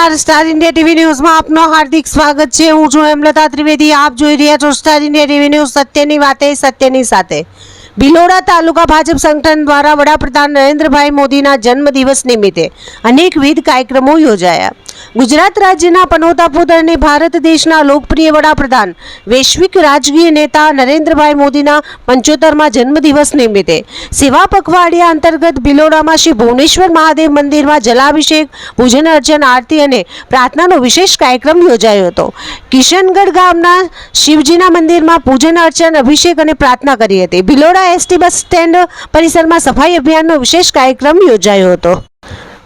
નમસ્કાર star India TV ન્યૂઝમાં આપનું હાર્દિક સ્વાગત છે। હું છું હેમલતા ત્રિવેદી। આપ જોઈ રહ્યા છો સ્ટાર ઇન્ડિયા ટીવી ન્યૂઝ। સત્યની વાતે સત્યની સાથે। ભિલોડા તાલુકા ભાજપ સંગઠન દ્વારા વડાપ્રધાન નરેન્દ્રભાઈ મોદીના જન્મદિવસ નિમિત્તે અનેકવિધ કાર્યક્રમો યોજાયા। ગુજરાત રાજ્યના પનોતા પુત્ર અને ભારત દેશના લોકપ્રિય વડાપ્રધાન વૈશ્વિક રાજકીય નેતા નરેન્દ્રભાઈ મોદીના 75મા જન્મદિવસ નિમિત્તે સેવા પખવાડિયા અંતર્ગત ભિલોડામાં શ્રી ભુવનેશ્વર મહાદેવ મંદિરમાં જલાભિષેક, પૂજન અર્ચન, આરતી અને પ્રાર્થનાનો વિશેષ કાર્યક્રમ યોજાયો હતો। કિશનગઢ ગામના શિવજીના મંદિરમાં પૂજન અર્ચન, અભિષેક અને પ્રાર્થના કરી હતી। ભિલોડા એસટી બસ સ્ટેન્ડ પરિસરમાં સફાઈ અભિયાનનો વિશેષ કાર્યક્રમ યોજાયો હતો।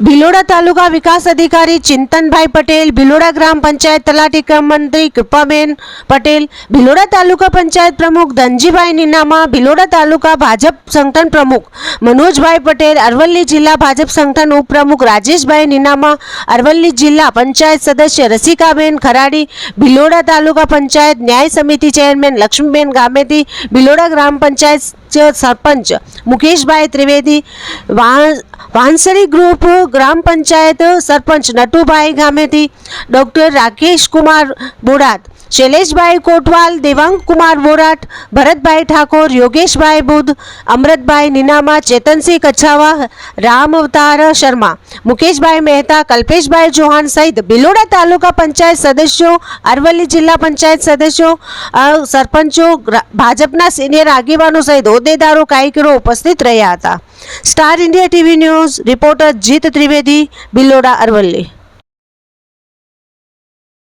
ભિલોડા તાલુકા વિકાસ અધિકારી ચિંતનભાઈ પટેલ, ભિલોડા ગ્રામ પંચાયત તલાટી ક્રમ મંત્રી કૃપાબેન પટેલ, ભિલોડા તાલુકા પંચાયત પ્રમુખ ધનજીભાઈ નીનામા, ભિલોડા તાલુકા ભાજપ સંગઠન પ્રમુખ મનોજભાઈ પટેલ, અરવલ્લી જિલ્લા ભાજપ સંગઠન ઉપપ્રમુખ રાજેશભાઈ નીનામા, અરવલ્લી જિલ્લા પંચાયત સદસ્ય રસિકાબેન ખરાડી, ભિલોડા તાલુકા પંચાયત ન્યાય સમિતિ ચેરમેન લક્ષ્મીબેન ગામેતી, ભિલોડા ગ્રામ પંચાયત સરપંચ મુકેશભાઈ ત્રિવેદી, વાંસળી ગ્રુપ ગ્રામ પંચાયત સરપંચ નટુભાઈ ગામેતી, ડોક્ટર રાકેશ કુમાર બોરાટ, શૈલેષભાઈ કોટવાલ, દેવાંગ કુમાર બોરાટ, ભરતભાઈ ઠાકોર, યોગેશભાઈ બુદ્ધ, અમૃતભાઈ નીનામા, ચેતનસિંહ કચ્છાવા, રામ અવતાર શર્મા, મુકેશભાઈ મહેતા, કલ્પેશભાઈ ચૌહાણ સહિત ભિલોડા તાલુકા પંચાયત સદસ્યો, અરવલ્લી જિલ્લા પંચાયત સદસ્યો, સરપંચો, ભાજપના સિનિયર આગેવાનો સહિત હોદ્દેદારો, કાર્યકરો ઉપસ્થિત રહ્યા હતા। Star India TV news reporter જીત ત્રિવેદી, ભિલોડા, અરવલ્લી।